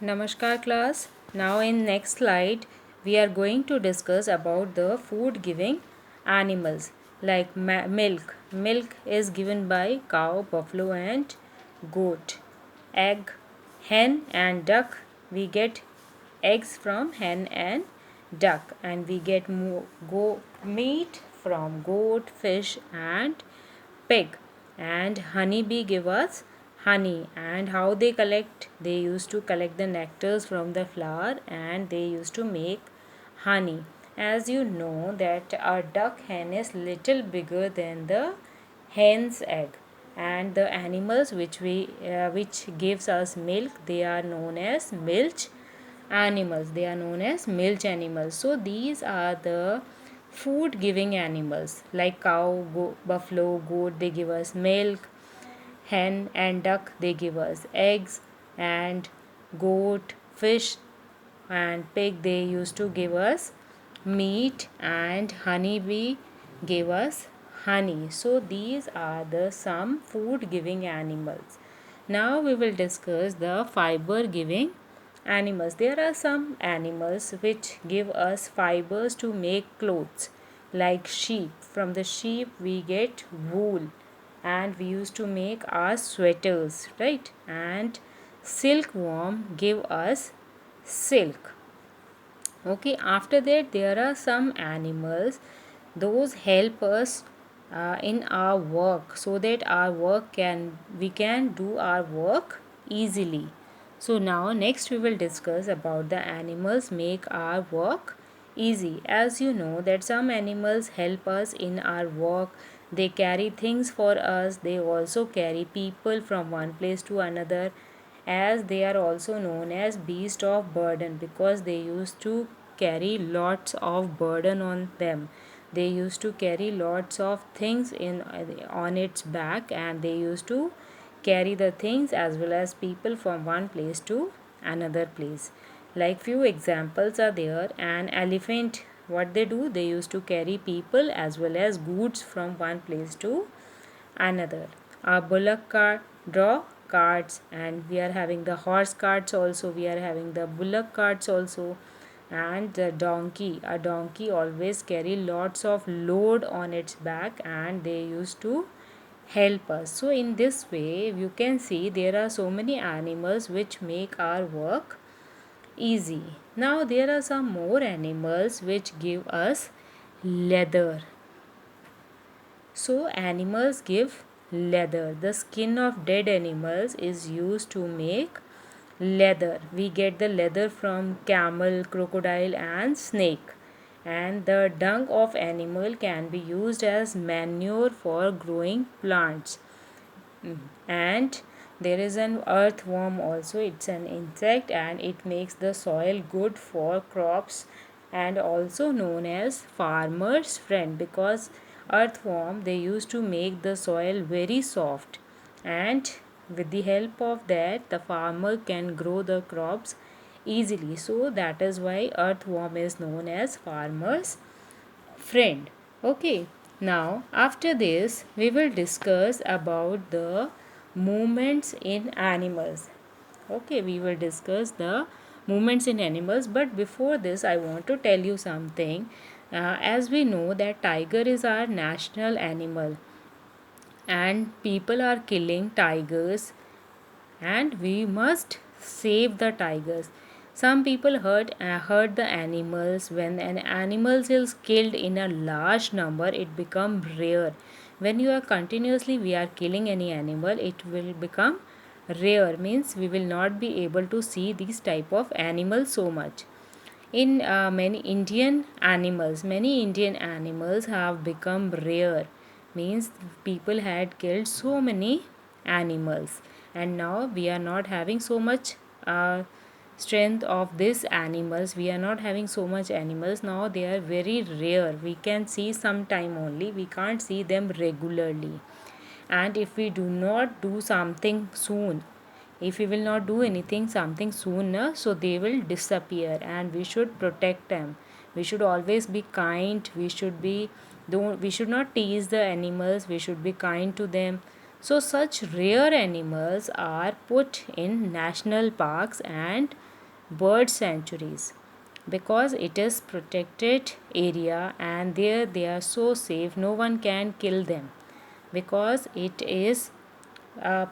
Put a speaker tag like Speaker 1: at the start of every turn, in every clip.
Speaker 1: Namaskar class. Now in next slide we are going to discuss about the food giving animals like milk. Milk is given by cow, buffalo and goat. Egg, hen and duck. We get eggs from hen and duck, and we get meat from goat, fish and pig. And honeybee give us honey. And how they collect? They used to collect the nectars from the flower and they used to make honey. As you know that a duck hen is little bigger than the hen's egg, and the animals which gives us milk, they are known as milch animals. They are known as milch animals. So these are the food giving animals like cow, buffalo, goat, they give us milk. Hen and duck, they give us eggs. And goat, fish and pig, they used to give us meat. And honeybee gave us honey. So these are the some food giving animals. Now we will discuss the fiber giving animals. There are some animals which give us fibers to make clothes, like sheep. From the sheep we get wool, and we used to make our sweaters, right? And silkworm give us silk. Okay, after that there are some animals, those help us in our work, so that our work can we can do our work easily. So now next we will discuss about the animals make our work easy. As you know that some animals help us in our work, they carry things for us, they also carry people from one place to another, as they are also known as beast of burden because they used to carry lots of burden on them. They used to carry lots of things in on its back, and they used to carry the things as well as people from one place to another place. Like few examples are there. An elephant, what they do, they used to carry people as well as goods from one place to another. A bullock cart draw carts, and we are having the horse carts also, we are having the bullock carts also. And the donkey, a donkey always carry lots of load on its back, and they used to help us. So in this way you can see there are so many animals which make our work easy. Now there are some more animals which give us leather. So animals give leather. The skin of dead animals is used to make leather. We get the leather from camel, crocodile and snake. And the dung of animal can be used as manure for growing plants. And there is an earthworm also. It's an insect and it makes the soil good for crops, and also known as farmer's friend because earthworm, they used to make the soil very soft, and with the help of that the farmer can grow the crops easily. So that is why earthworm is known as farmer's friend. Okay, now after this we will discuss about the movements in animals. Okay, we will discuss the movements in animals, but before this I want to tell you something. As we know that tiger is our national animal, and people are killing tigers, and we must save the tigers. Some people hurt the animals. When an animal is killed in a large number, it become rare. When you are continuously we are killing any animal, it will become rare, means we will not be able to see these type of animals so much. In many Indian animals have become rare, means people had killed so many animals, and now we are not having so much strength of these animals. We are not having so much animals now. They are very rare. We can see sometime only. We can't see them regularly. And if we do not do something soon, if we will not do anything something sooner, so they will disappear, and we should protect them. We should always be kind. We should not tease the animals. We should be kind to them. So such rare animals are put in national parks and bird sanctuaries, because it is protected area and there they are so safe, no one can kill them because it is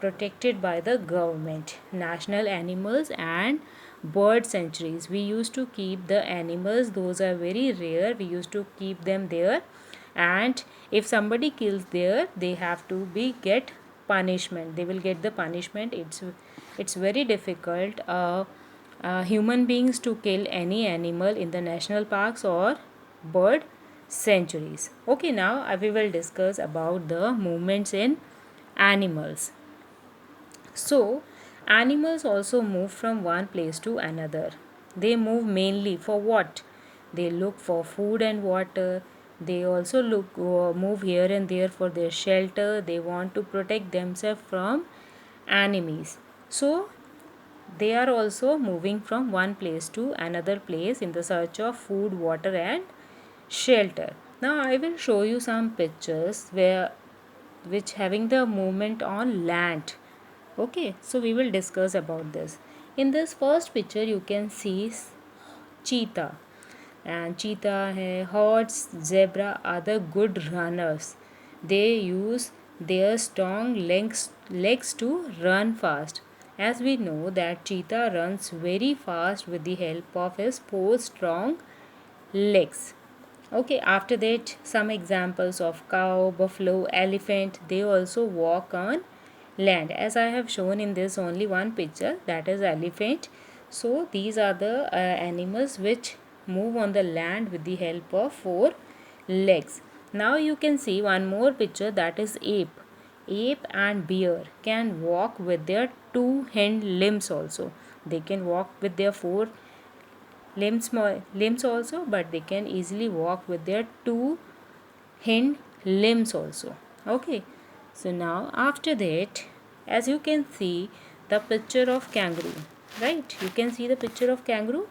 Speaker 1: protected by the government. National animals and bird sanctuaries, we used to keep the animals, those are very rare, we used to keep them there, and if somebody kills there they have to be get punishment, they will get the punishment. It's very difficult human beings to kill any animal in the national parks or bird sanctuaries. Okay, now we will discuss about the movements in animals. So, animals also move from one place to another. They move mainly for what? They look for food and water. They also move here and there for their shelter. They want to protect themselves from enemies. So, they are also moving from one place to another place in the search of food, water, and shelter. Now, I will show you some pictures where which having the movement on land. Okay, so we will discuss about this. In this first picture you can see cheetah, and cheetah hai, horse, zebra are the good runners. They use their strong legs to run fast. As we know that cheetah runs very fast with the help of his four strong legs. Okay, after that, some examples of cow, buffalo, elephant, they also walk on land. As I have shown in this only one picture, that is elephant. So, these are the animals which move on the land with the help of four legs. Now, you can see one more picture, that is ape. Ape and bear can walk with their two hind limbs also. They can walk with their four limbs also, but they can easily walk with their two hind limbs also. Okay, so now after that, as you can see the picture of kangaroo, right? You can see the picture of kangaroo.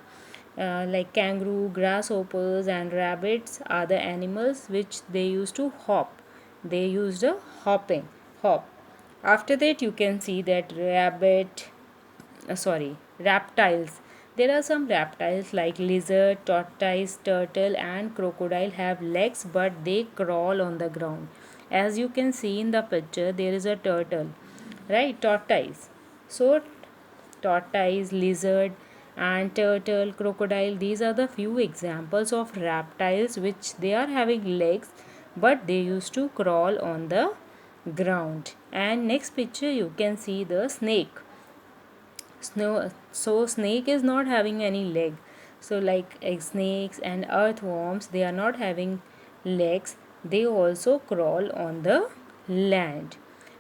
Speaker 1: Like kangaroo, grasshoppers and rabbits are the animals which they used to hop. They used a hop. After that you can see that reptiles. There are some reptiles like lizard, tortoise, turtle and crocodile have legs but they crawl on the ground. As you can see in the picture, there is a turtle, right? Tortoise. So tortoise, lizard and turtle, crocodile, these are the few examples of reptiles which they are having legs but they used to crawl on the ground. And next picture you can see the snake. So snake is not having any leg. So like snakes and earthworms, they are not having legs, they also crawl on the land.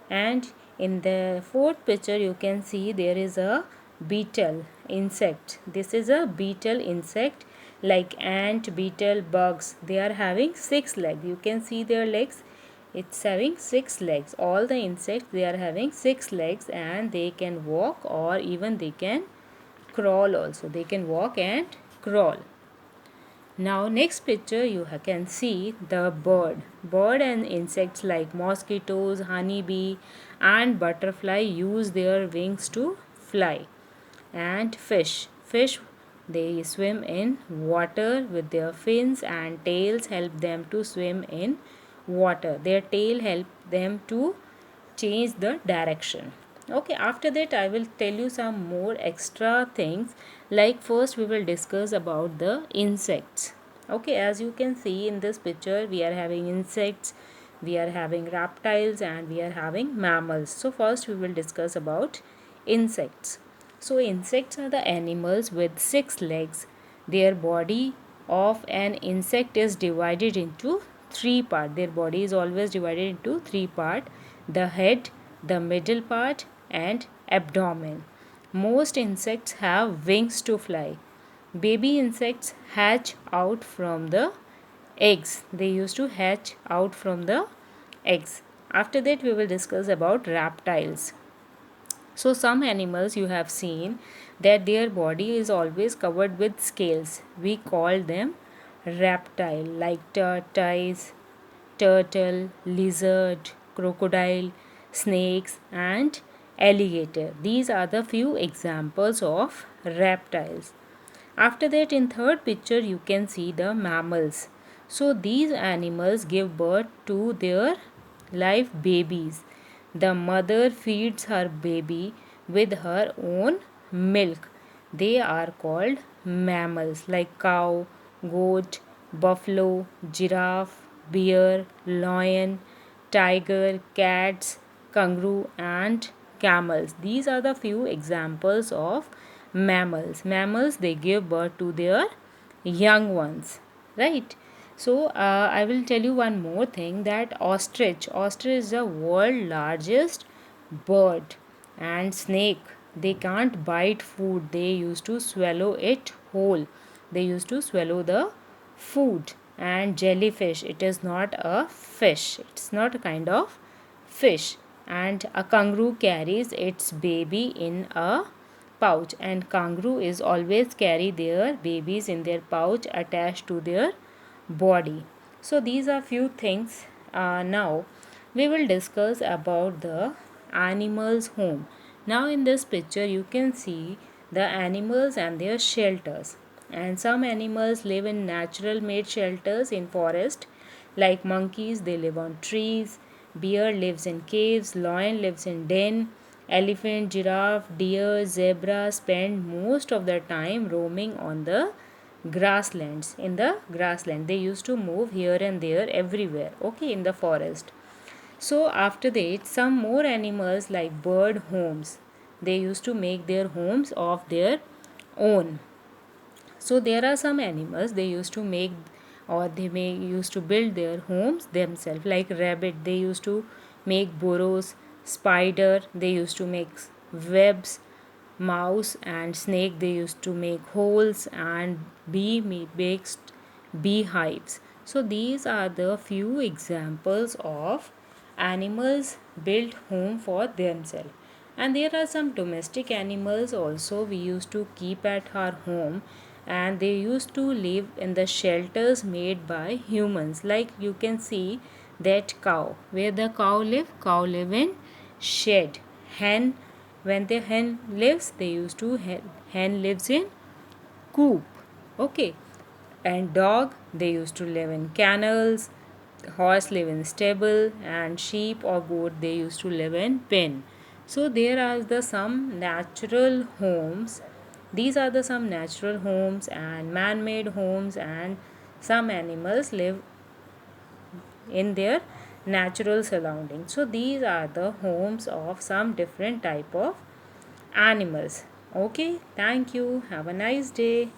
Speaker 1: And in the fourth picture you can see there is a beetle insect. This is a beetle insect like ant, beetle, bugs, they are having 6 legs. You can see their legs, it's having 6 legs. All the insects, they are having 6 legs and they can walk or even they can crawl also. They can walk and crawl. Now next picture you can see the bird and insects like mosquitoes, honeybee and butterfly use their wings to fly. And fish, they swim in water with their fins and tails help them to swim in water. Their tail help them to change the direction. Okay, after that I will tell you some more extra things. Like first we will discuss about the insects. Okay, as you can see in this picture, we are having insects, we are having reptiles and we are having mammals. So first we will discuss about insects. So insects are the animals with 6 legs. Their body of an insect is divided into 3 parts. Their body is always divided into 3 parts: the head, the middle part, and abdomen. Most insects have wings to fly. Baby insects hatch out from the eggs. They used to hatch out from the eggs. After that, we will discuss about reptiles. So, some animals you have seen that their body is always covered with scales. We call them reptile, like tortoise, turtle, lizard, crocodile, snakes, and alligator. These are the few examples of reptiles. After that, in third picture you can see the mammals. So these animals give birth to their live babies. The mother feeds her baby with her own milk. They are called mammals like cow, goat, buffalo, giraffe, bear, lion, tiger, cats, kangaroo, and camels. These are the few examples of mammals. Mammals, they give birth to their young ones, right? So I will tell you one more thing, that ostrich is the world largest bird. And snake, they can't bite food, they used to swallow it whole. They used to swallow the food. And jellyfish, it is not a fish, it's not a kind of fish. And a kangaroo carries its baby in a pouch, and kangaroo is always carry their babies in their pouch attached to their body. So these are few things. Now we will discuss about the animals home. Now in this picture you can see the animals and their shelters. And some animals live in natural made shelters in forest, like monkeys, they live on trees. Bear lives in caves. Lion lives in den. Elephant, giraffe, deer, zebra spend most of their time roaming on the grasslands. In the grassland, they used to move here and there everywhere. Okay, in the forest. So after that, some more animals like bird homes. They used to make their homes of their own. So there are some animals they used to make, or they may used to build their homes themselves, like rabbit they used to make burrows, spider they used to make webs, mouse and snake they used to make holes, and bee makes beehives. So these are the few examples of animals built home for themselves. And there are some domestic animals also we used to keep at our home, and they used to live in the shelters made by humans. Like you can see that cow, where the cow live in shed. Hen, when the hen lives, they used to hen lives in coop. Okay. And dog, they used to live in kennels. Horse live in stable, and sheep or goat they used to live in pen. So there are the some natural homes. These are the some natural homes and man-made homes, and some animals live in their natural surroundings. So these are the homes of some different type of animals. Okay, thank you. Have a nice day.